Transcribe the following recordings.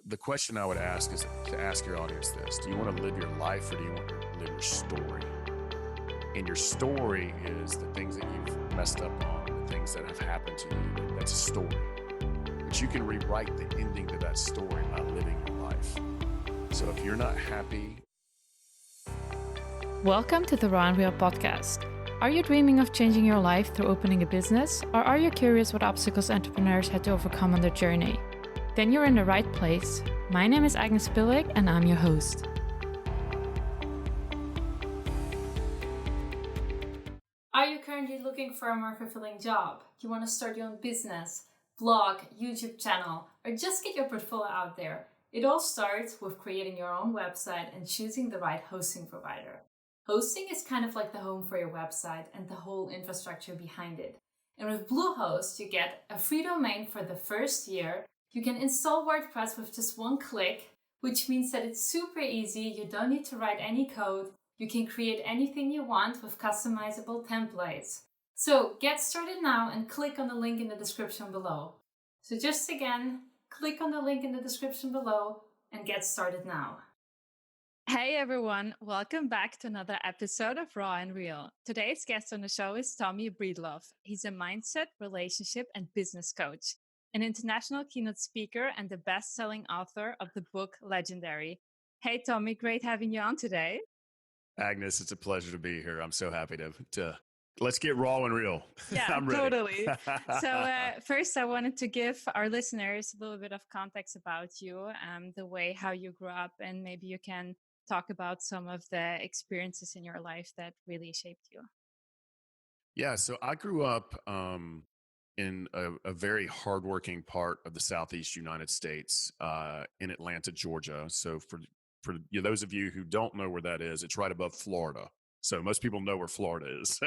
the question I would ask is to ask your audience this: do you want to live your life, or do you want to live your story? And your story is the things that you've messed up on, the things that have happened to you. That's a story. But you can rewrite the ending to that story by living your life. So if you're not happy... Welcome to the Raw and Real podcast. Are you dreaming of changing your life through opening a business? Or are you curious what obstacles entrepreneurs had to overcome on their journey? Then you're in the right place. My name is Agnes Pillik and I'm your host. Are you currently looking for a more fulfilling job? You want to start your own business, blog, YouTube channel, or just get your portfolio out there? It all starts with creating your own website and choosing the right hosting provider. Hosting is kind of like the home for your website and the whole infrastructure behind it. And with Bluehost, you get a free domain for the first year. You can install WordPress with just one click, which means that it's super easy. You don't need to write any code. You can create anything you want with customizable templates. So get started now and click on the link in the description below. So just again, click on the link in the description below and get started now. Hey everyone, welcome back to another episode of Raw and Real. Today's guest on the show is Tommy Breedlove. He's a mindset, relationship, and business coach, an international keynote speaker, and the best-selling author of the book Legendary. Hey Tommy, great having you on today. Agnes, it's a pleasure to be here. I'm so happy to let's get raw and real. Yeah, I'm ready. Totally. So first I wanted to give our listeners a little bit of context about you, the way how you grew up, and maybe you can talk about some of the experiences in your life that really shaped you. Yeah, so I grew up in a very hardworking part of the Southeast United States, in Atlanta, Georgia. So for those of you who don't know where that is, it's right above Florida. So most people know where Florida is.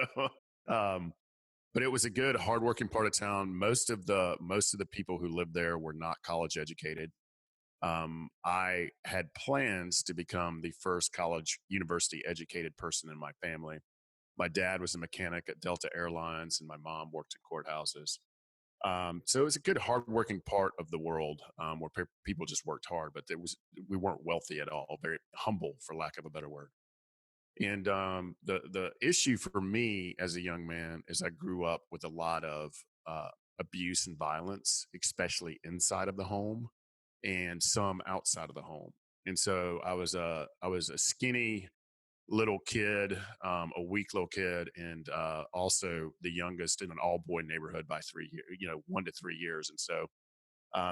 But it was a good, hardworking part of town. Most of the people who lived there were not college educated. I had plans to become the first college, university educated person in my family. My dad was a mechanic at Delta Airlines, and my mom worked in courthouses. So it was a good, hardworking part of the world where people just worked hard, but we weren't wealthy at all. Very humble, for lack of a better word. And the issue for me as a young man is I grew up with a lot of abuse and violence, especially inside of the home, and some outside of the home. And so I was a skinny little kid, a weak little kid, and also the youngest in an all boy neighborhood by 3 years, 1 to 3 years. And so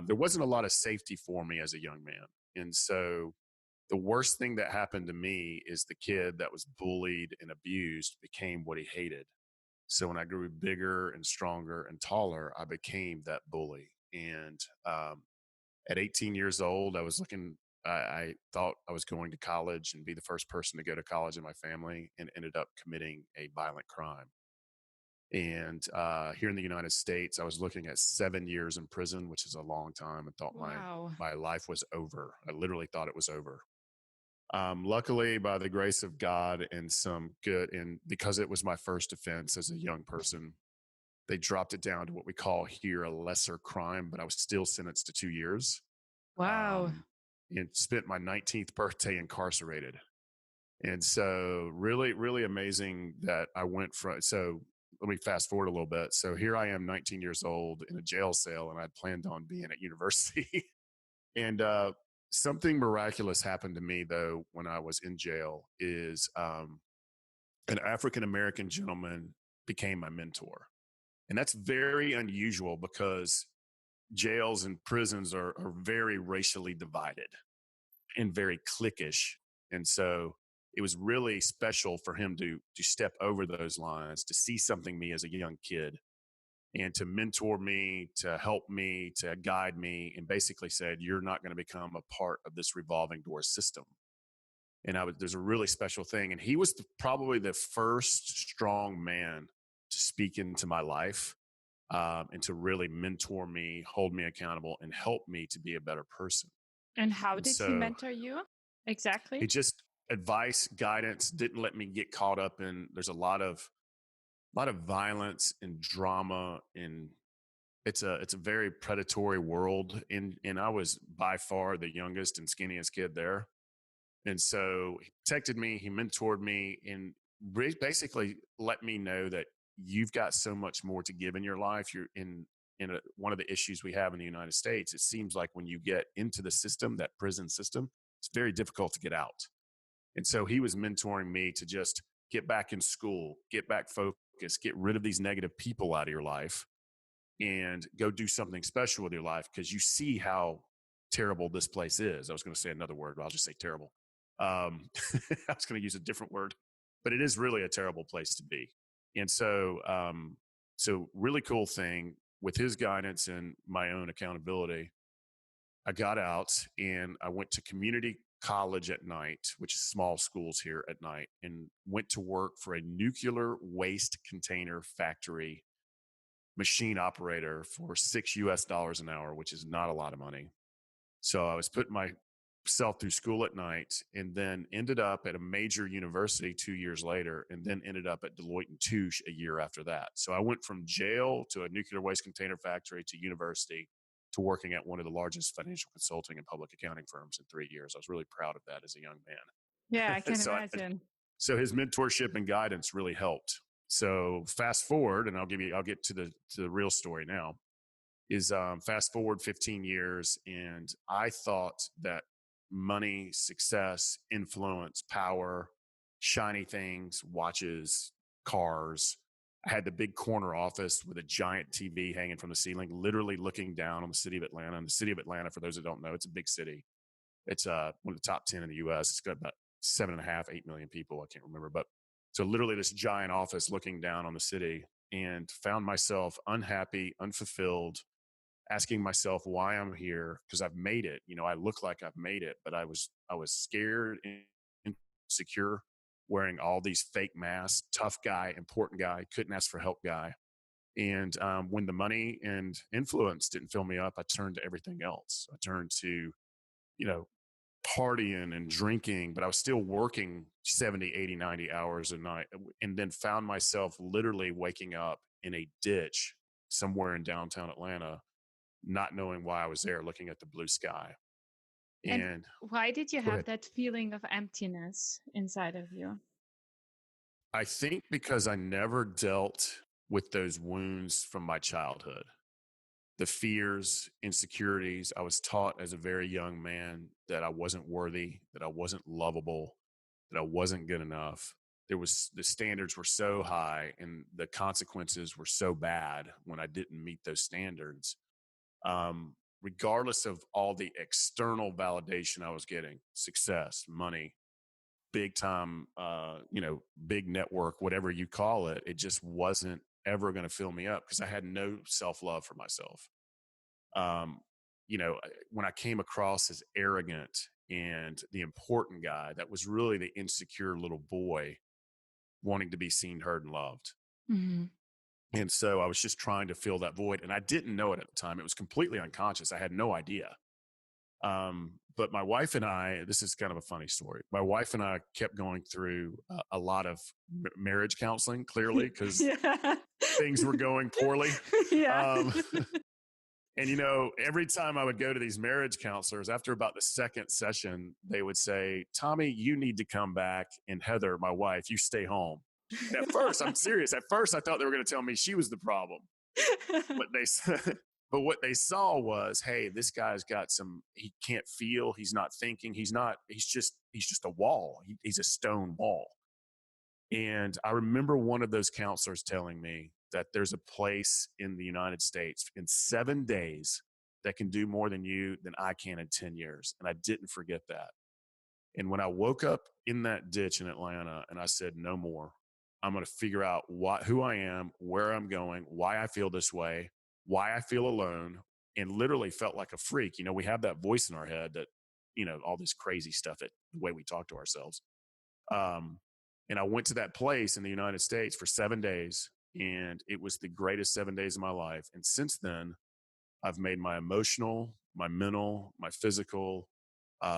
there wasn't a lot of safety for me as a young man. And so the worst thing that happened to me is the kid that was bullied and abused became what he hated. So when I grew bigger and stronger and taller, I became that bully. And at 18 years old, I thought I was going to college and be the first person to go to college in my family, and ended up committing a violent crime. And here in the United States, I was looking at 7 years in prison, which is a long time, and thought Wow. my life was over. I literally thought it was over. Luckily, by the grace of God and because it was my first offense as a young person, they dropped it down to what we call here a lesser crime, but I was still sentenced to 2 years. Wow. And spent my 19th birthday incarcerated. And so really, really amazing that I went from, so let me fast forward a little bit. So here I am, 19 years old in a jail cell, and I'd planned on being at university. And something miraculous happened to me, though, when I was in jail, is an African-American gentleman became my mentor. And that's very unusual because jails and prisons are very racially divided and very cliquish. And so it was really special for him to step over those lines, to see something in me as a young kid, and to mentor me, to help me, to guide me, and basically said, you're not going to become a part of this revolving door system. And there's a really special thing. And he was probably the first strong man to speak into my life, and to really mentor me, hold me accountable, and help me to be a better person. And how And did he so mentor you exactly? it just advice, guidance, didn't let me get caught up in, there's a lot of violence and drama and it's a very predatory world, and I was by far the youngest and skinniest kid there. And so he protected me, he mentored me, and basically let me know that you've got so much more to give in your life. You're one of the issues we have in the United States. It seems like when you get into the system, that prison system, it's very difficult to get out. And so he was mentoring me to just get back in school, get back focused, get rid of these negative people out of your life, and go do something special with your life because you see how terrible this place is. I was going to say another word, but I'll just say terrible. I was going to use a different word, but it is really a terrible place to be. And so really cool thing with his guidance and my own accountability. I got out and I went to community college at night, which is small schools here at night, and went to work for a nuclear waste container factory machine operator for $6 an hour, which is not a lot of money. So I was putting myself through school at night and then ended up at a major university 2 years later, and then ended up at Deloitte and Touche a year after that. So I went from jail to a nuclear waste container factory to university to working at one of the largest financial consulting and public accounting firms in 3 years. I was really proud of that as a young Yeah, I man. can imagine. So his mentorship and guidance really helped. So fast forward, and I'll get to the real story now. Is fast forward 15 years, and I thought that money, success, influence, power, shiny things, watches, cars. I had the big corner office with a giant TV hanging from the ceiling, literally looking down on the city of Atlanta. And the city of Atlanta, for those that don't know, it's a big city. It's one of the top 10 in the US. It's got about 7.5, 8 million people. I can't remember. But so literally this giant office looking down on the city, and found myself unhappy, unfulfilled, asking myself why I'm here because I've made it. I look like I've made it, but I was scared and insecure, wearing all these fake masks, tough guy, important guy, couldn't ask for help guy. And when the money and influence didn't fill me up, I turned to everything else. I turned to, you know, partying and drinking, but I was still working 70, 80, 90 hours a night, and then found myself literally waking up in a ditch somewhere in downtown Atlanta, not knowing why I was there, looking at the blue sky. And And why did you go have ahead. that feeling of emptiness inside of you? I think because I never dealt with those wounds from my childhood, the fears, insecurities. I was taught as a very young man that I wasn't worthy, that I wasn't lovable, that I wasn't good enough. The standards were so high and the consequences were so bad when I didn't meet those standards. Regardless of all the external validation I was getting, success, money, big time, big network, whatever you call it, it just wasn't ever going to fill me up because I had no self love for myself. Um, when I came across as arrogant and the important guy, that was really the insecure little boy wanting to be seen, heard, and loved. Mm-hmm. And so I was just trying to fill that void, and I didn't know it at the time. It was completely unconscious. I had no idea. But my wife and I, this is kind of a funny story. My wife and I kept going through a lot of marriage counseling, clearly, because Yeah. things were going poorly. Yeah. And, every time I would go to these marriage counselors, after about the second session, they would say, Tommy, you need to come back. And Heather, my wife, you stay home. And at first, I'm serious. At first, I thought they were going to tell me she was the problem. What they said. But what they saw was, hey, this guy's got he can't feel, he's not thinking, he's just a wall. He's a stone wall. And I remember one of those counselors telling me that there's a place in the United States in 7 days that can do more than I can in 10 years. And I didn't forget that. And when I woke up in that ditch in Atlanta and I said, no more, I'm going to figure out who I am, where I'm going, why I feel this way, why I feel alone, and literally felt like a freak. We have that voice in our head that, all this crazy stuff, the way we talk to ourselves. And I went to that place in the United States for 7 days, and it was the greatest 7 days of my life. And since then, I've made my emotional, my mental, my physical,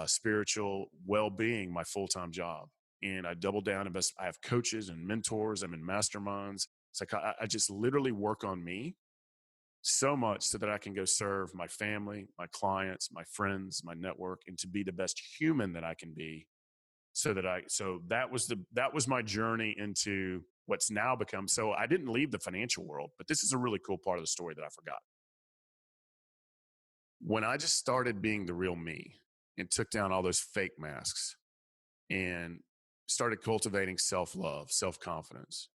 spiritual well-being my full-time job. And I double down and I have coaches and mentors. I'm in masterminds. It's like I just literally work on me so much so that I can go serve my family, my clients, my friends, my network, and to be the best human that I can be. So that was my journey into what's now become. So I didn't leave the financial world, but this is a really cool part of the story that I forgot. When I just started being the real me and took down all those fake masks and started cultivating self-love, self-confidence,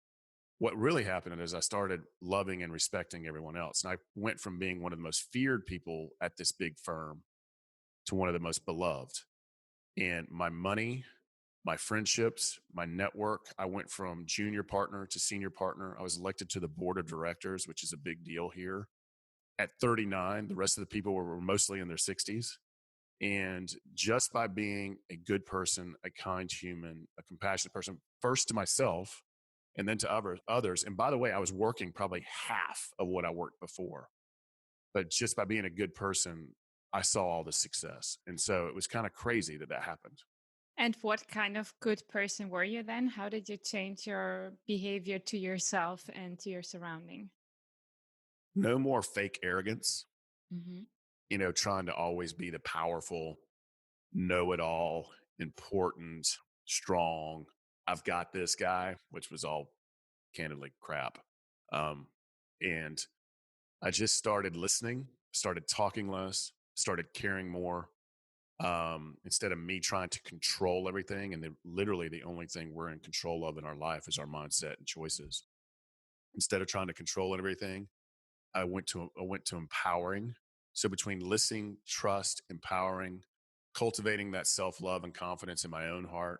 what really happened is I started loving and respecting everyone else. And I went from being one of the most feared people at this big firm to one of the most beloved. And my money, my friendships, my network, I went from junior partner to senior partner. I was elected to the board of directors, which is a big deal here. At 39, the rest of the people were mostly in their 60s. And just by being a good person, a kind human, a compassionate person, first to myself and then to others. And by the way, I was working probably half of what I worked before. But just by being a good person, I saw all the success. And so it was kind of crazy that happened. And what kind of good person were you then? How did you change your behavior to yourself and to your surrounding? No more fake arrogance, Hmm. trying to always be the powerful, know it all, important, strong, I've got this guy, which was all candidly crap. And I just started listening, started talking less, started caring more. Instead of me trying to control everything, and literally the only thing we're in control of in our life is our mindset and choices. Instead of trying to control everything, I went to empowering. So between listening, trust, empowering, cultivating that self-love and confidence in my own heart.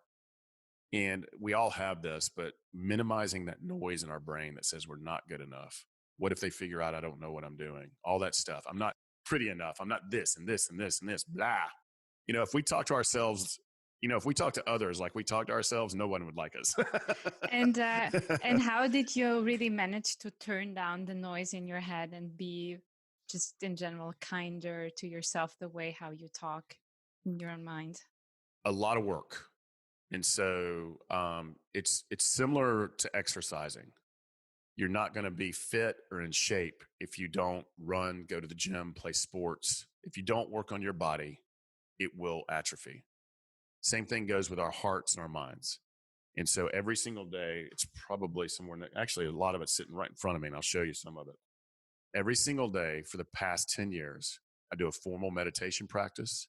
And we all have this, but minimizing that noise in our brain that says we're not good enough. What if they figure out I don't know what I'm doing? All that stuff. I'm not pretty enough. I'm not this and this and this and this, blah. If we talk to ourselves, if we talk to others like we talk to ourselves, no one would like us. And how did you really manage to turn down the noise in your head and be just in general kinder to yourself the way how you talk in your own mind? A lot of work. And so it's similar to exercising. You're not going to be fit or in shape if you don't run, go to the gym, play sports. If you don't work on your body, it will atrophy. Same thing goes with our hearts and our minds. And so every single day, it's probably somewhere, actually, a lot of it's sitting right in front of me, and I'll show you some of it. Every single day for the past 10 years, I do a formal meditation practice.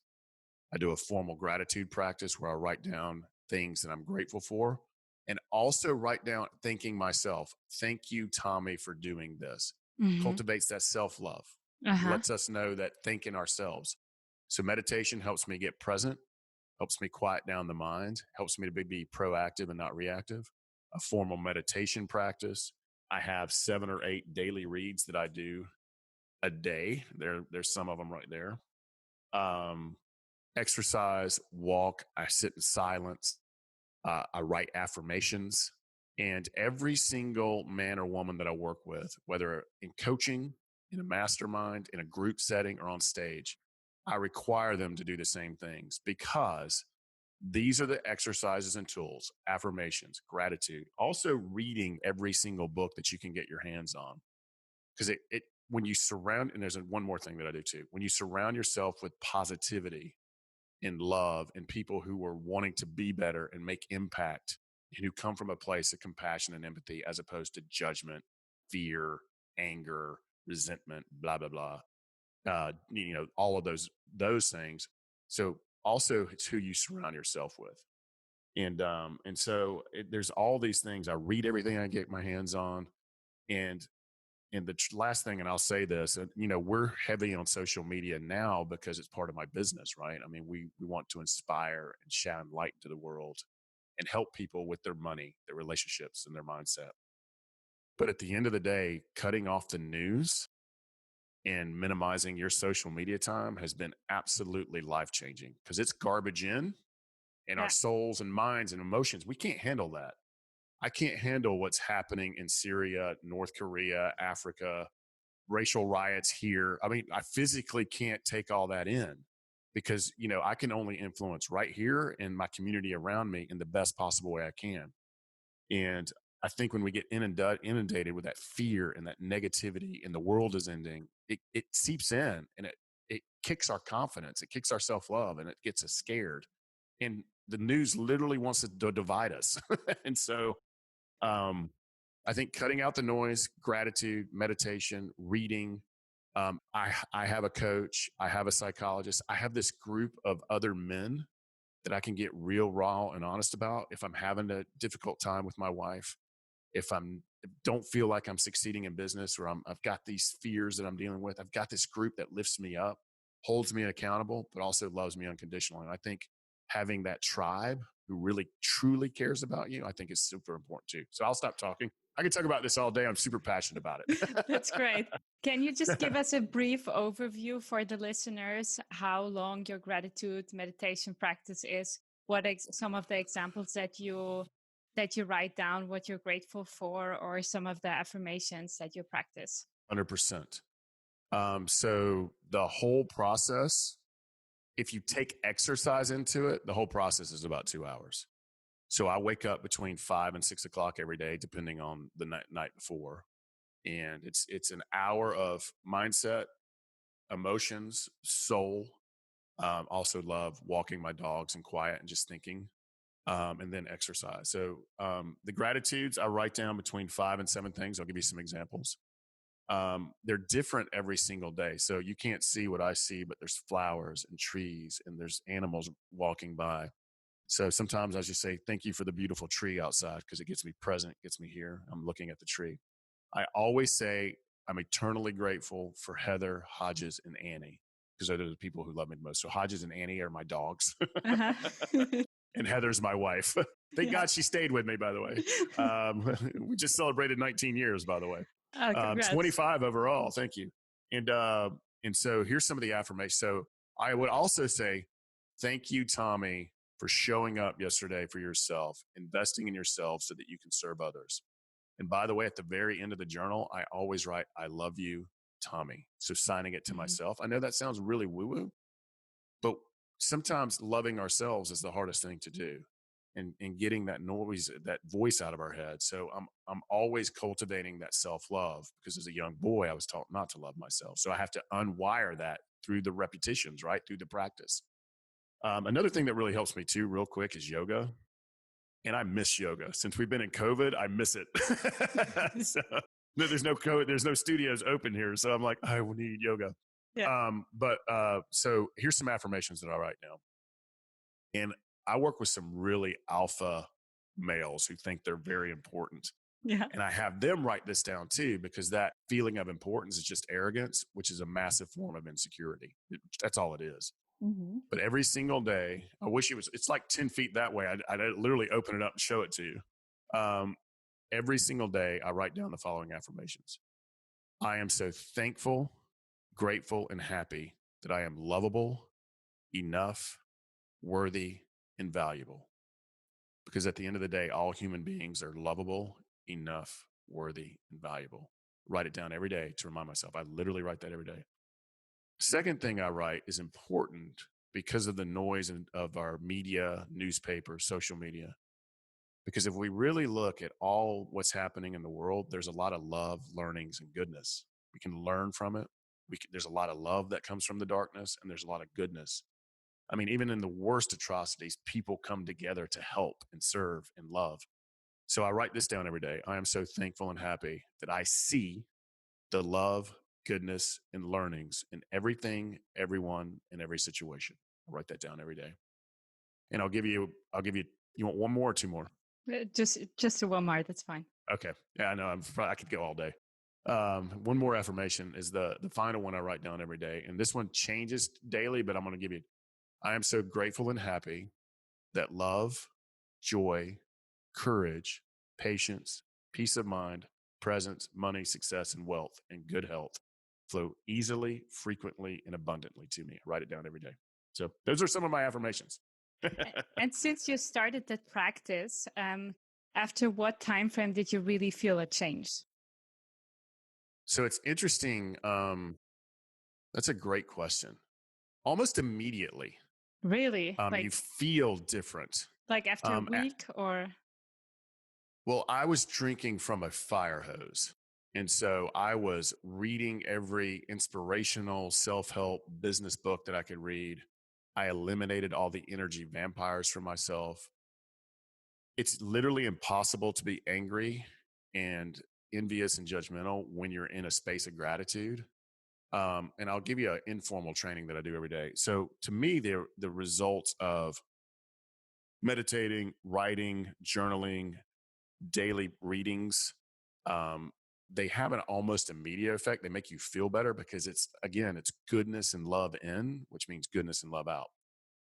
I do a formal gratitude practice where I write down things that I'm grateful for, and also write down thanking myself. Thank you, Tommy, for doing this. Hmm. Cultivates that self-love, Uh-huh. lets us know that thanking ourselves. So meditation helps me get present, helps me quiet down the mind, helps me to be proactive and not reactive. A formal meditation practice. I have 7 or 8 daily reads that I do a day. There's some of them right there. Exercise, walk, I sit in silence, I write affirmations. And every single man or woman that I work with, whether in coaching, in a mastermind, in a group setting, or on stage, I require them to do the same things because these are the exercises and tools, affirmations, gratitude, also reading every single book that you can get your hands on. Because when you surround, and there's one more thing that I do too, when you surround yourself with positivity and love and people who are wanting to be better and make impact and who come from a place of compassion and empathy as opposed to judgment, fear, anger, resentment, blah, blah, blah. All of those things. So also it's who you surround yourself with. And so there's all these things. I read everything I get my hands on. And the last thing, and I'll say this, we're heavy on social media now because it's part of my business, right? I mean, we want to inspire and shine light to the world and help people with their money, their relationships, and their mindset. But at the end of the day, cutting off the news and minimizing your social media time has been absolutely life-changing because it's garbage in our Yeah. souls and minds and emotions. We can't handle that. I can't handle what's happening in Syria, North Korea, Africa, racial riots here. I mean, I physically can't take all that in because, I can only influence right here in my community around me in the best possible way I can. And I think when we get inundated with that fear and that negativity and the world is ending, it seeps in and it kicks our confidence, it kicks our self-love, and it gets us scared. And the news literally wants to divide us. And so um, I think cutting out the noise, gratitude, meditation, reading. I have a coach, I have a psychologist, I have this group of other men that I can get real raw and honest about if I'm having a difficult time with my wife, if I'm don't feel like I'm succeeding in business, or I've got these fears that I'm dealing with. I've got this group that lifts me up, holds me accountable, but also loves me unconditionally. And I think having that tribe who really truly cares about you, I think is super important too. So I'll stop talking. I could talk about this all day. I'm super passionate about it. That's great. Can you just give us a brief overview for the listeners how long your gratitude meditation practice is? What some of the examples that you write down, what you're grateful for, or some of the affirmations that you practice? 100%. So the whole process, if you take exercise into it, the whole process is about 2 hours. So I wake up between 5 and 6 o'clock every day, depending on the night before. And it's an hour of mindset, emotions, soul. Also love walking my dogs in quiet and just thinking, and then exercise. So the gratitudes, I write down between 5 and 7 things. I'll give you some examples. They're different every single day. So you can't see what I see, but there's flowers and trees and there's animals walking by. So sometimes I just say, thank you for the beautiful tree outside, because it gets me present, gets me here. I'm looking at the tree. I always say I'm eternally grateful for Heather, Hodges, and Annie, because they're the people who love me the most. So Hodges and Annie are my dogs. Uh-huh. And Heather's my wife. Thank God she stayed with me, by the way. We just celebrated 19 years, by the way. Oh, congrats. 25 overall. Thank you. And so here's some of the affirmations. So I would also say, thank you, Tommy, for showing up yesterday for yourself, investing in yourself so that you can serve others. And by the way, at the very end of the journal, I always write, I love you, Tommy. So signing it to myself. I know that sounds really woo-woo, but sometimes loving ourselves is the hardest thing to do, and getting that noise, that voice out of our head. So I'm always cultivating that self-love, because as a young boy, I was taught not to love myself. So I have to unwire that through the repetitions, right? Through the practice. Another thing that really helps me too, real quick, is yoga. And I miss yoga. Since we've been in COVID, I miss it. So there's no COVID, there's no studios open here. So I'm like, I need yoga. Yeah. So here's some affirmations that I write now. And I work with some really alpha males who think they're very important. Yeah. And I have them write this down too, because that feeling of importance is just arrogance, which is a massive form of insecurity. That's all it is. Mm-hmm. But every single day, I wish it's like 10 feet that way. I'd literally open it up and show it to you. Every single day, I write down the following affirmations. I am so thankful, grateful, and happy that I am lovable, enough, worthy, and valuable. Because at the end of the day, all human beings are lovable, enough, worthy, and valuable. Write it down every day to remind myself. I literally write that every day. Second thing I write is important because of the noise of our media, newspaper, social media. Because if we really look at all what's happening in the world, there's a lot of love, learnings, and goodness. We can learn from it. There's a lot of love that comes from the darkness, and there's a lot of goodness. I mean, even in the worst atrocities, people come together to help and serve and love. So I write this down every day. I am so thankful and happy that I see the love, goodness, and learnings in everything, everyone, and every situation. I write that down every day. And I'll give you, you want one more or two more? Just one more. That's fine. Okay. Yeah, I know. I could go all day. One more affirmation is the final one I write down every day. And this one changes daily, but I'm going to give you, I am so grateful and happy that love, joy, courage, patience, peace of mind, presence, money, success, and wealth, and good health flow easily, frequently, and abundantly to me. I write it down every day. So those are some of my affirmations. And since you started that practice, after what time frame did you really feel a change? So it's interesting. That's a great question. Almost immediately. Really? You feel different. Like after a week or? Well, I was drinking from a fire hose. And so I was reading every inspirational self-help business book that I could read. I eliminated all the energy vampires from myself. It's literally impossible to be angry and envious and judgmental when you're in a space of gratitude. And I'll give you an informal training that I do every day. So to me, the results of meditating, writing, journaling, daily readings, um, they have an almost immediate effect. They make you feel better because it's, again, it's goodness and love in, which means goodness and love out.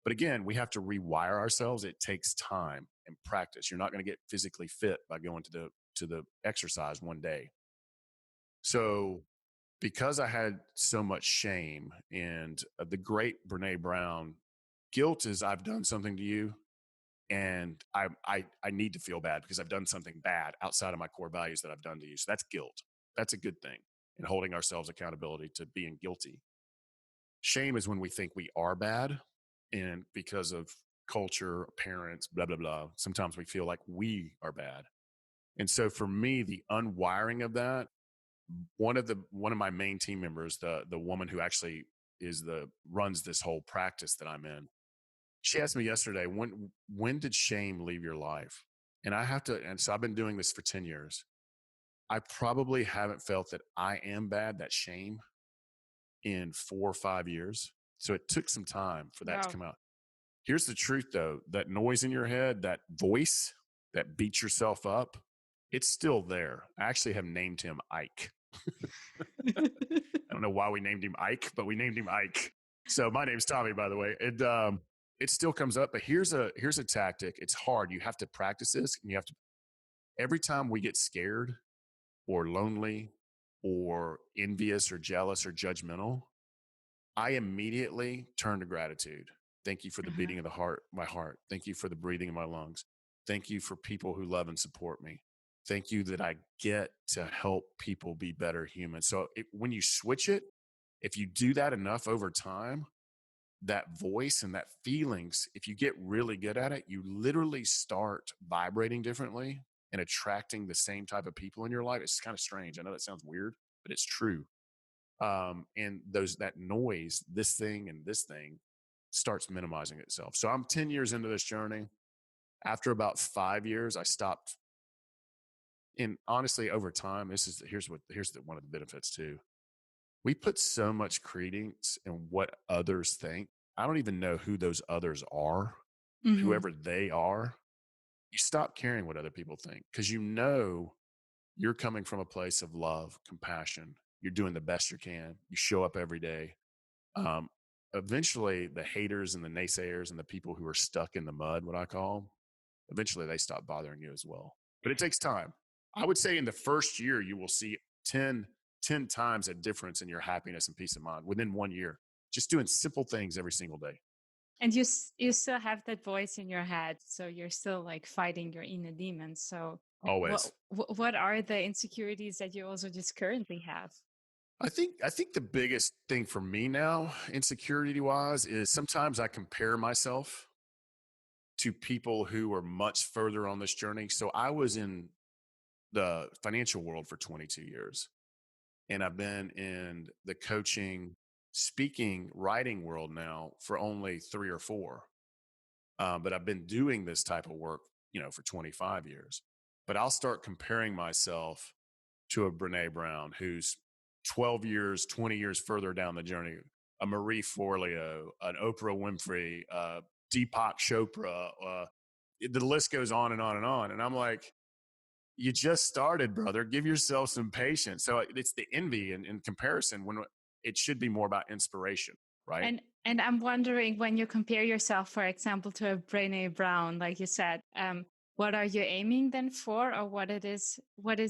But again, we have to rewire ourselves. It takes time and practice. You're not going to get physically fit by going to the exercise one day. So because I had so much shame, and the great Brene Brown, guilt is I've done something to you, and I need to feel bad because I've done something bad outside of my core values that I've done to you. So that's guilt. That's a good thing, and holding ourselves accountability to being guilty. Shame is when we think we are bad, and because of culture, parents, blah blah blah, sometimes we feel like we are bad. And so for me, the unwiring of that, one of my main team members, the woman who actually is the runs this whole practice that I'm in, she asked me yesterday, when did shame leave your life? And I have to, and so I've been doing this for 10 years. I probably haven't felt that I am bad, that shame, in 4 or 5 years. So it took some time for that to Wow. come out. Here's the truth though, that noise in your head, that voice that beats yourself up, it's still there. I actually have named him Ike. I don't know why we named him Ike, but we named him Ike. So my name's Tommy, by the way. It still comes up, but here's a tactic. It's hard. You have to practice this, and you have to, every time we get scared or lonely or envious or jealous or judgmental, I immediately turn to gratitude. Thank you for the Uh-huh. beating of my heart. Thank you for the breathing in my lungs. Thank you for people who love and support me. Thank you that I get to help people be better humans. So when you switch it, if you do that enough over time, that voice and that feelings, if you get really good at it, you literally start vibrating differently and attracting the same type of people in your life. It's kind of strange. I know that sounds weird, but it's true. And that noise, this thing starts minimizing itself. So I'm 10 years into this journey. After about 5 years, I stopped. And honestly, over time, here's one of the benefits too. We put so much credence in what others think. I don't even know who those others are, Mm-hmm. whoever they are. You stop caring what other people think because you know you're coming from a place of love, compassion. You're doing the best you can. You show up every day. Um, Eventually, the haters and the naysayers and the people who are stuck in the mud, what I call 'em, eventually they stop bothering you as well. But it takes time. I would say in the first year, you will see 10 times a difference in your happiness and peace of mind within 1 year, just doing simple things every single day. And you still have that voice in your head, so you're still like fighting your inner demons. So Always. what are the insecurities that you also just currently have? I think the biggest thing for me now, insecurity wise, is sometimes I compare myself to people who are much further on this journey. So I was in the financial world for 22 years, and I've been in the coaching, speaking, writing world now for only 3 or 4. But I've been doing this type of work, for 25 years. But I'll start comparing myself to a Brene Brown who's 12 years, 20 years further down the journey, a Marie Forleo, an Oprah Winfrey, Deepak Chopra. The list goes on and on and on. And I'm like, you just started, brother. Give yourself some patience. So it's the envy and comparison when it should be more about inspiration, right? And I'm wondering, when you compare yourself, for example, to a Brené Brown, like you said, what are you aiming then for, or what is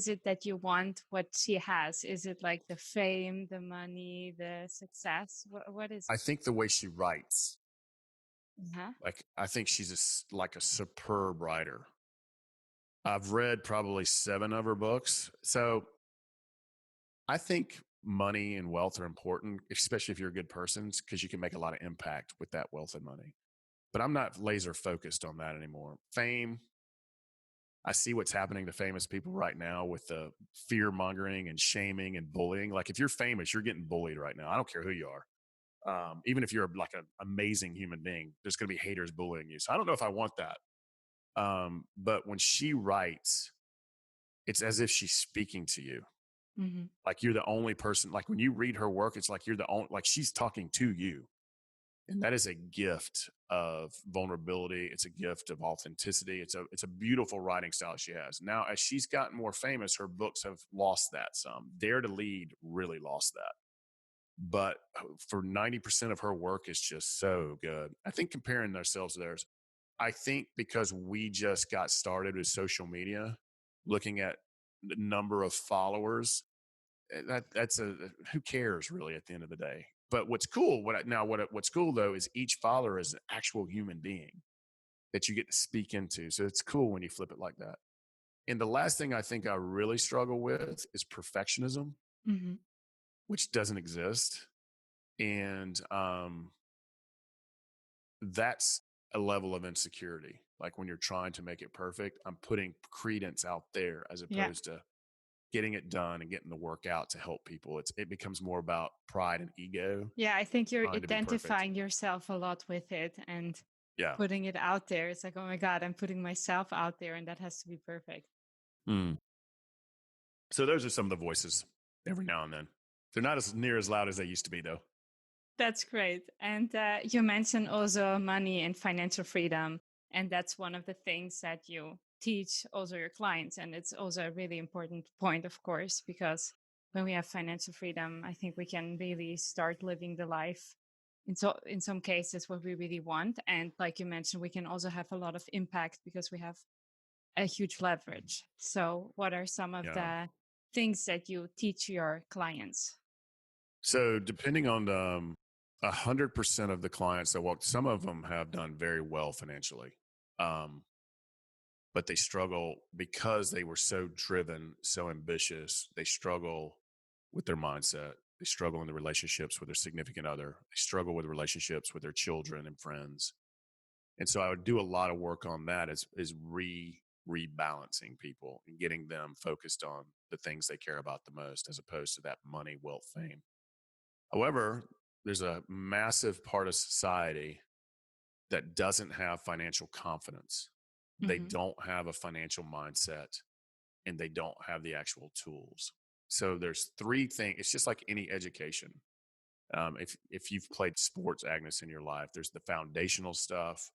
it that you want? What she has? Is it like the fame, the money, the success? What is I it? think the way she writes, Uh-huh. like I think she's like a superb writer. I've read probably 7 of her books. So I think money and wealth are important, especially if you're a good person, because you can make a lot of impact with that wealth and money. But I'm not laser focused on that anymore. Fame, I see what's happening to famous people right now with the fear mongering and shaming and bullying. Like if you're famous, you're getting bullied right now. I don't care who you are. Even if you're like an amazing human being, there's going to be haters bullying you. So I don't know if I want that. But when she writes, it's as if she's speaking to you. Mm-hmm. Like you're the only person. Like when you read her work, it's like you're the only, like she's talking to you. And that is a gift of vulnerability. It's a gift of authenticity. It's a beautiful writing style she has. Now, as she's gotten more famous, her books have lost that some. Dare to Lead really lost that. But for 90% of her work is just so good. I think comparing ourselves to theirs, I think because we just got started with social media, looking at the number of followers, that's who cares really at the end of the day. But what's cool, what's cool though is each follower is an actual human being that you get to speak into. So it's cool when you flip it like that. And the last thing I think I really struggle with is perfectionism, Mm-hmm. which doesn't exist. And that's a level of insecurity. Like when you're trying to make it perfect, I'm putting credence out there as Yeah. opposed to getting it done and getting the work out to help people. It becomes more about pride and ego Yeah, I think you're trying to be perfect. identifying yourself a lot with it and Yeah. putting it out there. It's like, oh my God, I'm putting myself out there and that has to be perfect. Mm. So those are some of the voices every now and then. They're not as near as loud as they used to be though. That's great. And you mentioned also money and financial freedom. And that's one of the things that you teach also your clients. And it's also a really important point, of course, because when we have financial freedom, I think we can really start living the life in some cases what we really want. And like you mentioned, we can also have a lot of impact because we have a huge leverage. So what are some of Yeah. the things that you teach your clients? So depending on 100% of the clients that walk, some of them have done very well financially. But they struggle because they were so driven, so ambitious. They struggle with their mindset. They struggle in the relationships with their significant other. They struggle with relationships with their children and friends. And so I would do a lot of work on that is rebalancing people and getting them focused on the things they care about the most as opposed to that money, wealth, fame. However, there's a massive part of society that doesn't have financial confidence. They Mm-hmm. don't have a financial mindset and they don't have the actual tools. So there's three things. It's just like any education. If you've played sports, Agnes, in your life, there's the foundational stuff,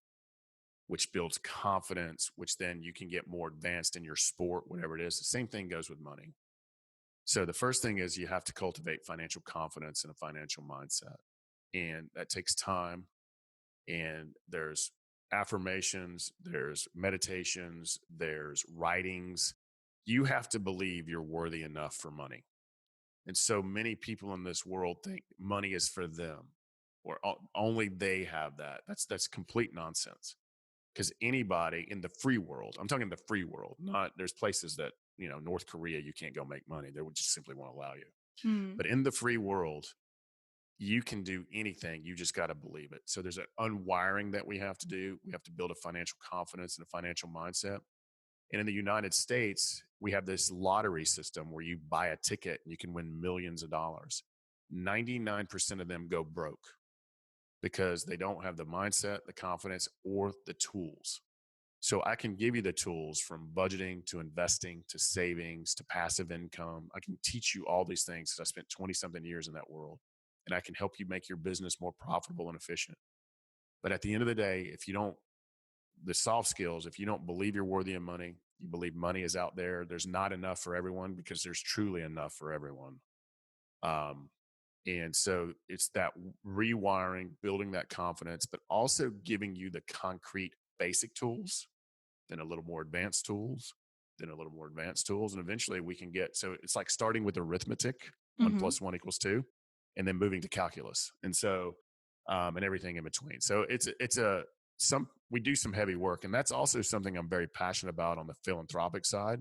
which builds confidence, which then you can get more advanced in your sport, whatever it is. The same thing goes with money. So the first thing is you have to cultivate financial confidence and a financial mindset. And that takes time. And there's affirmations, there's meditations, there's writings. You have to believe you're worthy enough for money. And so many people in this world think money is for them or only they have that. That's complete nonsense. Because anybody in the free world, I'm talking the free world, not there's places that, North Korea, you can't go make money. They would just simply won't allow you. Mm. But in the free world, you can do anything. You just got to believe it. So there's an unwiring that we have to do. We have to build a financial confidence and a financial mindset. And in the United States, we have this lottery system where you buy a ticket and you can win millions of dollars. 99% of them go broke because they don't have the mindset, the confidence, or the tools. So I can give you the tools from budgeting to investing to savings to passive income. I can teach you all these things because I spent 20 something years in that world, and I can help you make your business more profitable and efficient. But at the end of the day, the soft skills, if you don't believe you're worthy of money, you believe money is out there, there's not enough for everyone because there's truly enough for everyone. And so it's that rewiring, building that confidence, but also giving you the concrete basic tools, then a little more advanced tools, then a little more advanced tools. And eventually we can so it's like starting with arithmetic, one Mm-hmm. plus one equals two, and then moving to calculus. And so, and everything in between. So we do some heavy work. And that's also something I'm very passionate about on the philanthropic side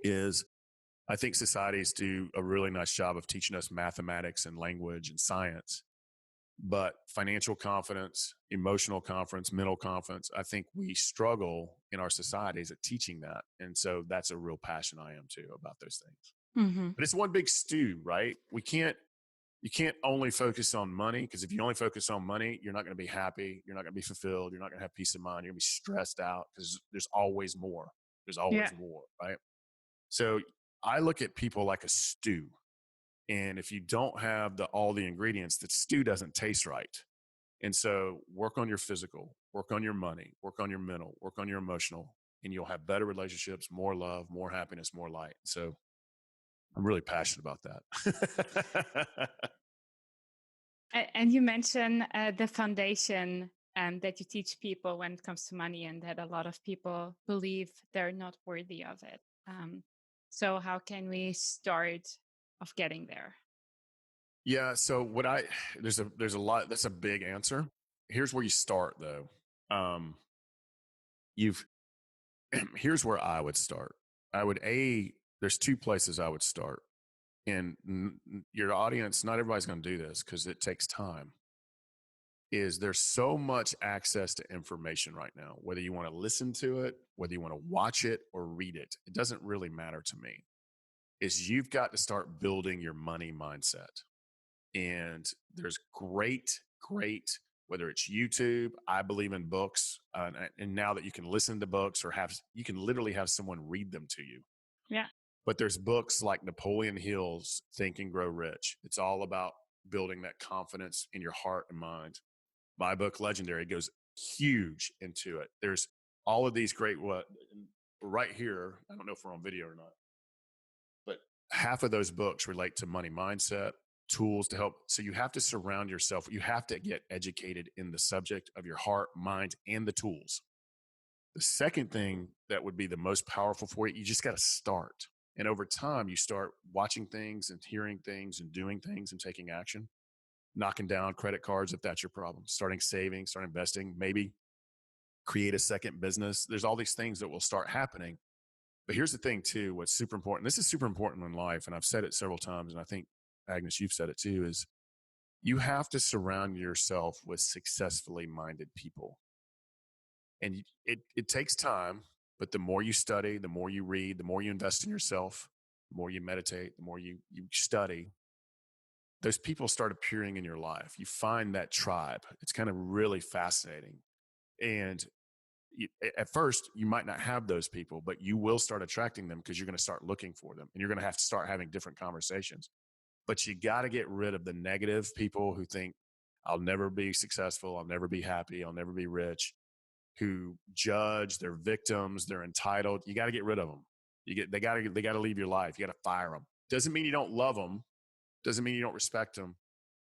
is I think societies do a really nice job of teaching us mathematics and language and science. But financial confidence, emotional confidence, mental confidence, I think we struggle in our societies at teaching that. And so that's a real passion I am too about those things. Mm-hmm. But it's one big stew, right? You can't only focus on money, because if you only focus on money, you're not going to be happy. You're not going to be fulfilled. You're not going to have peace of mind. You're going to be stressed out because there's always more. There's Yeah. always more, right? So I look at people like a stew. And if you don't have all the ingredients, the stew doesn't taste right. And so work on your physical, work on your money, work on your mental, work on your emotional, and you'll have better relationships, more love, more happiness, more light. So I'm really passionate about that. And you mentioned the foundation that you teach people when it comes to money, and that a lot of people believe they're not worthy of it. So how can we start of getting there? Yeah. So there's a lot. That's a big answer. Here's where you start though. You've here's where I would start. There's two places I would start, and your audience. Not everybody's going to do this because it takes time. There's so much access to information right now, whether you want to listen to it, whether you want to watch it or read it, it doesn't really matter to me. You've got to start building your money mindset. And there's great, whether it's YouTube, I believe in books. And now that you can listen to books you can literally have someone read them to you. Yeah. But there's books like Napoleon Hill's Think and Grow Rich. It's all about building that confidence in your heart and mind. My book, Legendary, goes huge into it. There's all of these great, right here. I don't know if we're on video or not, but half of those books relate to money mindset, tools to help. So you have to surround yourself. You have to get educated in the subject of your heart, mind, and the tools. The second thing that would be the most powerful for you just got to start. And over time, you start watching things and hearing things and doing things and taking action, knocking down credit cards if that's your problem, starting saving, start investing, maybe create a second business. There's all these things that will start happening. But here's the thing too, what's super important. This is super important in life. And I've said it several times. And I think Agnes, you've said it too, is you have to surround yourself with successfully minded people. And it takes time, but the more you study, the more you read, the more you invest in yourself, the more you meditate, the more you study, those people start appearing in your life. You find that tribe. It's kind of really fascinating. And at first, you might not have those people, but you will start attracting them because you're going to start looking for them, and you're going to have to start having different conversations. But you got to get rid of the negative people who think, I'll never be successful, I'll never be happy, I'll never be rich, who judge, they're victims, they're entitled. You got to get rid of them. They got to leave your life. You got to fire them. Doesn't mean you don't love them. Doesn't mean you don't respect them.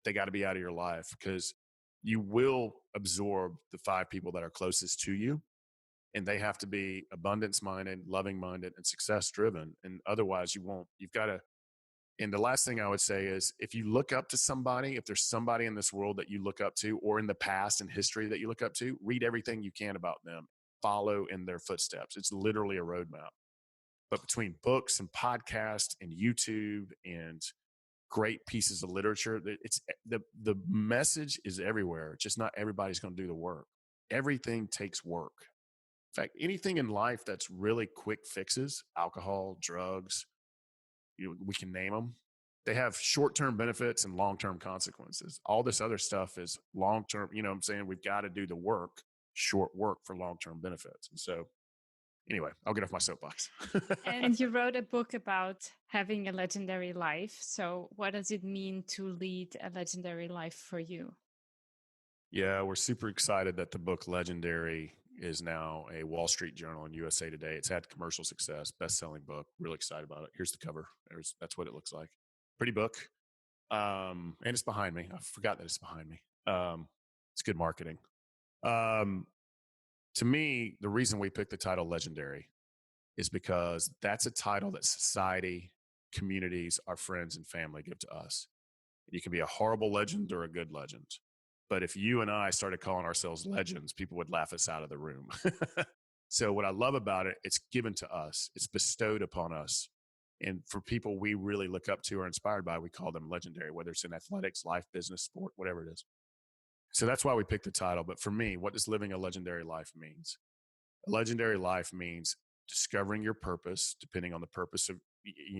They got to be out of your life, because you will absorb the 5 people that are closest to you, and they have to be abundance minded, loving minded, and success driven. And otherwise you won't. You've got to. And the last thing I would say is, if you look up to somebody, if there's somebody in this world that you look up to, or in the past and history that you look up to, read everything you can about them, follow in their footsteps. It's literally a roadmap. But between books and podcasts and YouTube and great pieces of literature, it's the message is everywhere. Just not everybody's going to do the work. Everything takes work. In fact, anything in life that's really quick fixes, alcohol, drugs, we can name them. They have short-term benefits and long-term consequences. All this other stuff is long-term. You know what I'm saying? We've got to do the work, short work for long-term benefits. And so anyway, I'll get off my soapbox. And you wrote a book about having a legendary life. So what does it mean to lead a legendary life for you? Yeah, we're super excited that the book Legendary is now a Wall Street Journal and USA Today. It's had commercial success, best-selling book. Really excited about it. Here's the cover. That's what it looks like. Pretty book. And it's behind me. I forgot that it's behind me. It's good marketing. To me, the reason we picked the title Legendary is because that's a title that society, communities, our friends, and family give to us. You can be a horrible legend or a good legend. But if you and I started calling ourselves legends, people would laugh us out of the room. So what I love about it, it's given to us. It's bestowed upon us. And for people we really look up to or inspired by, we call them legendary, whether it's in athletics, life, business, sport, whatever it is. So that's why we picked the title. But for me, what does living a legendary life means? A legendary life means discovering your purpose, depending on the purpose of,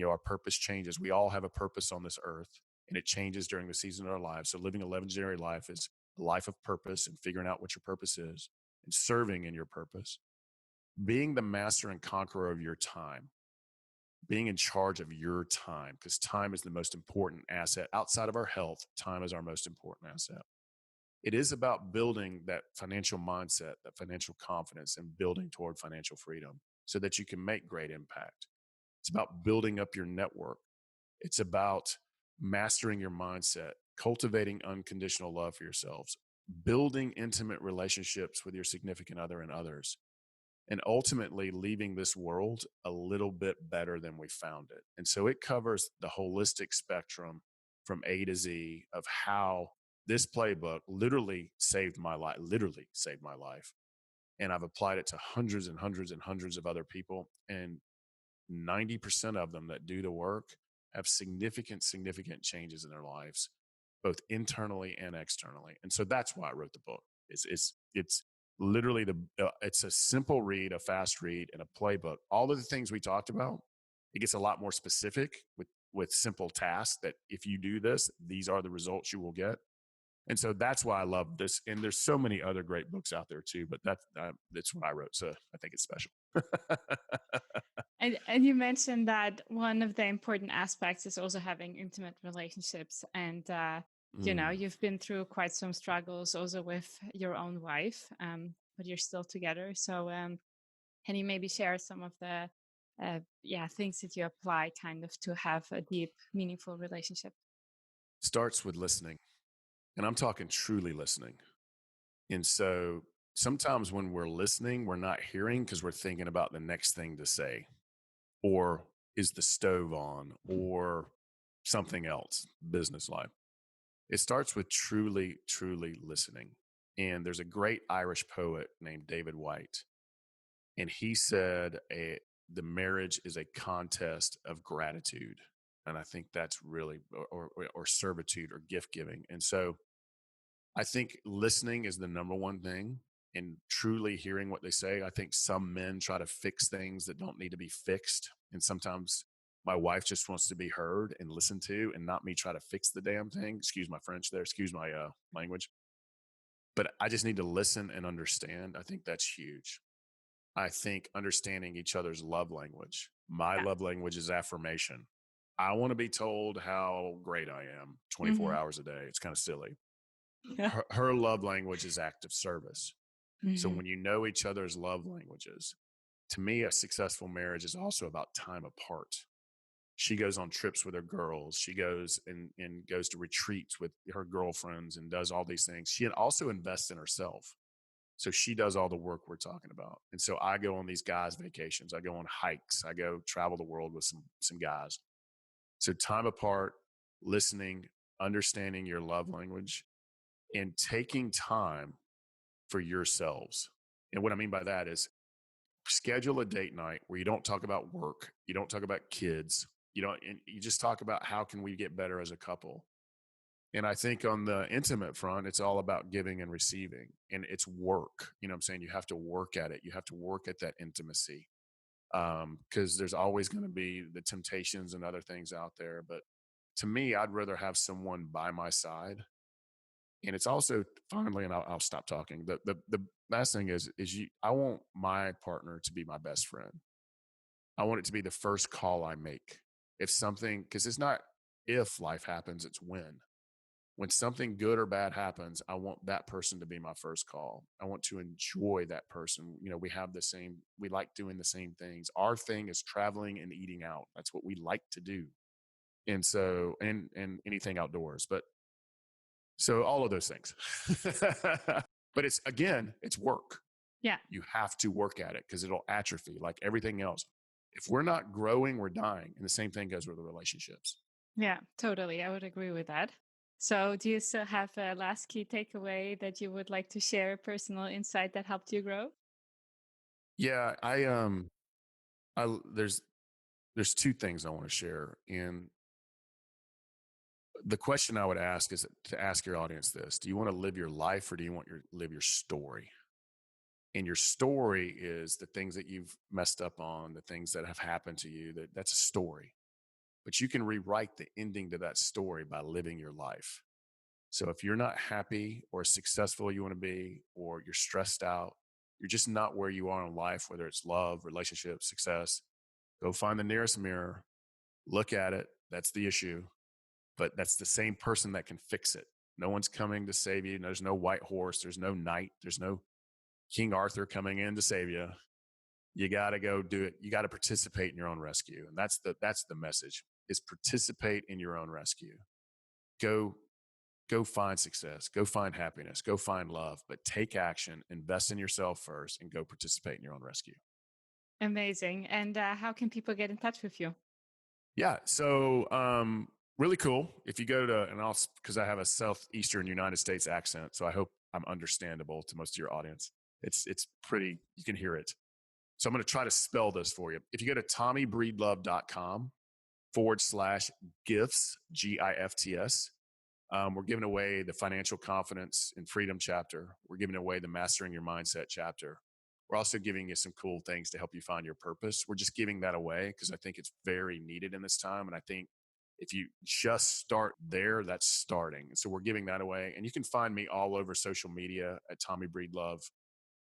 our purpose changes. We all have a purpose on this earth, and it changes during the season of our lives. So living a legendary life is a life of purpose and figuring out what your purpose is and serving in your purpose, being the master and conqueror of your time, being in charge of your time, because time is the most important asset. Outside of our health, time is our most important asset. It is about building that financial mindset, that financial confidence, and building toward financial freedom so that you can make great impact. It's about building up your network. It's about mastering your mindset, cultivating unconditional love for yourselves, building intimate relationships with your significant other and others, and ultimately leaving this world a little bit better than we found it. And so it covers the holistic spectrum from A to Z of how this playbook literally saved my life. And I've applied it to hundreds and hundreds and hundreds of other people. And 90% of them that do the work have significant, significant changes in their lives, both internally and externally. And so that's why I wrote the book. It's literally it's a simple read, a fast read, and a playbook. All of the things we talked about, it gets a lot more specific with simple tasks that if you do this, these are the results you will get. And so that's why I love this. And there's so many other great books out there too, but that's what I wrote. So I think it's special. And you mentioned that one of the important aspects is also having intimate relationships. And, Mm. you've been through quite some struggles also with your own wife, but you're still together. So can you maybe share some of the things that you apply kind of to have a deep, meaningful relationship? Starts with listening. And I'm talking truly listening. And so sometimes when we're listening, we're not hearing because we're thinking about the next thing to say, or is the stove on, or something else, business life. It starts with truly, truly listening. And there's a great Irish poet named David White. And he said, the marriage is a contest of gratitude. And I think that's really, or servitude or gift giving. And so I think listening is the number one thing and truly hearing what they say. I think some men try to fix things that don't need to be fixed. And sometimes my wife just wants to be heard and listened to and not me try to fix the damn thing. Excuse my French there. Excuse my language. But I just need to listen and understand. I think that's huge. I think understanding each other's love language. My Yeah. love language is affirmation. I want to be told how great I am 24 Hmm. hours a day. It's kind of silly. Yeah. Her love language is act of service. So Hmm. when you know each other's love languages, to me, a successful marriage is also about time apart. She goes on trips with her girls. She goes and goes to retreats with her girlfriends and does all these things. She also invests in herself. So she does all the work we're talking about. And so I go on these guys' vacations. I go on hikes. I go travel the world with some guys. So time apart, listening, understanding your love language, and taking time for yourselves. And what I mean by that is schedule a date night where you don't talk about work, you don't talk about kids, and you just talk about how can we get better as a couple. And I think on the intimate front, it's all about giving and receiving, and it's work. You know what I'm saying? You have to work at it. You have to work at that intimacy because there's always going to be the temptations and other things out there. But to me, I'd rather have someone by my side. And it's also finally, and I'll stop talking. The last thing is I want my partner to be my best friend. I want it to be the first call I make. If something, because it's not if life happens, it's when. When something good or bad happens, I want that person to be my first call. I want to enjoy that person. We like doing the same things. Our thing is traveling and eating out. That's what we like to do. And so, and anything outdoors. But so all of those things. But it's work. Yeah. You have to work at it because it'll atrophy like everything else. If we're not growing, we're dying. And the same thing goes with the relationships. Yeah, totally. I would agree with that. So, do you still have a last key takeaway that you would like to share, a personal insight that helped you grow? Yeah, I there's two things I want to share. And the question I would ask is to ask your audience this: do you want to live your life, or do you want to live your story? And your story is the things that you've messed up on, the things that have happened to you. That's a story, but you can rewrite the ending to that story by living your life. So if you're not happy or successful you want to be, or you're stressed out, you're just not where you are in life, whether it's love, relationship, success, go find the nearest mirror, look at it. That's the issue, but that's the same person that can fix it. No one's coming to save you. There's no white horse. There's no knight. There's no King Arthur coming in to save you. You got to go do it. You got to participate in your own rescue. And that's the message, is participate in your own rescue. Go find success, go find happiness, go find love, but take action, invest in yourself first, and go participate in your own rescue. Amazing. And how can people get in touch with you? Yeah. So, really cool. If you go to, and I'll, because I have a Southeastern United States accent, so I hope I'm understandable to most of your audience. It's pretty, you can hear it. So I'm going to try to spell this for you. If you go to tommybreedlove.com/gifts, GIFTS, we're giving away the Financial Confidence and Freedom chapter. We're giving away the Mastering Your Mindset chapter. We're also giving you some cool things to help you find your purpose. We're just giving that away because I think it's very needed in this time. And I think if you just start there, that's starting. So we're giving that away. And you can find me all over social media at Tommy Breedlove.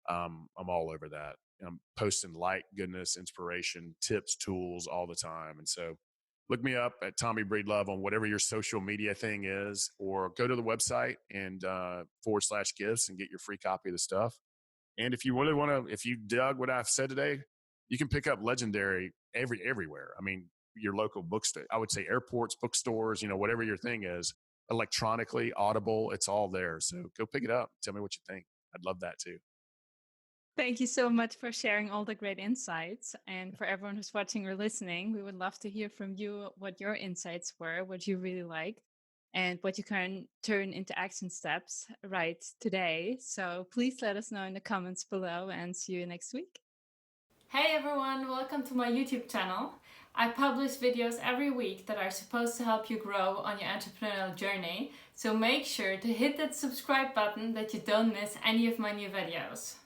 I'm all over that. I'm posting light, goodness, inspiration, tips, tools all the time. And so look me up at Tommy Breedlove on whatever your social media thing is, or go to the website and /gifts and get your free copy of the stuff. And if you really want to, if you dug what I've said today, you can pick up Legendary everywhere. I mean, your local bookstore, I would say airports, bookstores, whatever your thing is, electronically, Audible, it's all there. So go pick it up. Tell me what you think. I'd love that too. Thank you so much for sharing all the great insights. And for everyone who's watching or listening, we would love to hear from you what your insights were, what you really liked, and what you can turn into action steps right today. So please let us know in the comments below, and see you next week. Hey everyone, welcome to my YouTube channel. I publish videos every week that are supposed to help you grow on your entrepreneurial journey. So make sure to hit that subscribe button that you don't miss any of my new videos.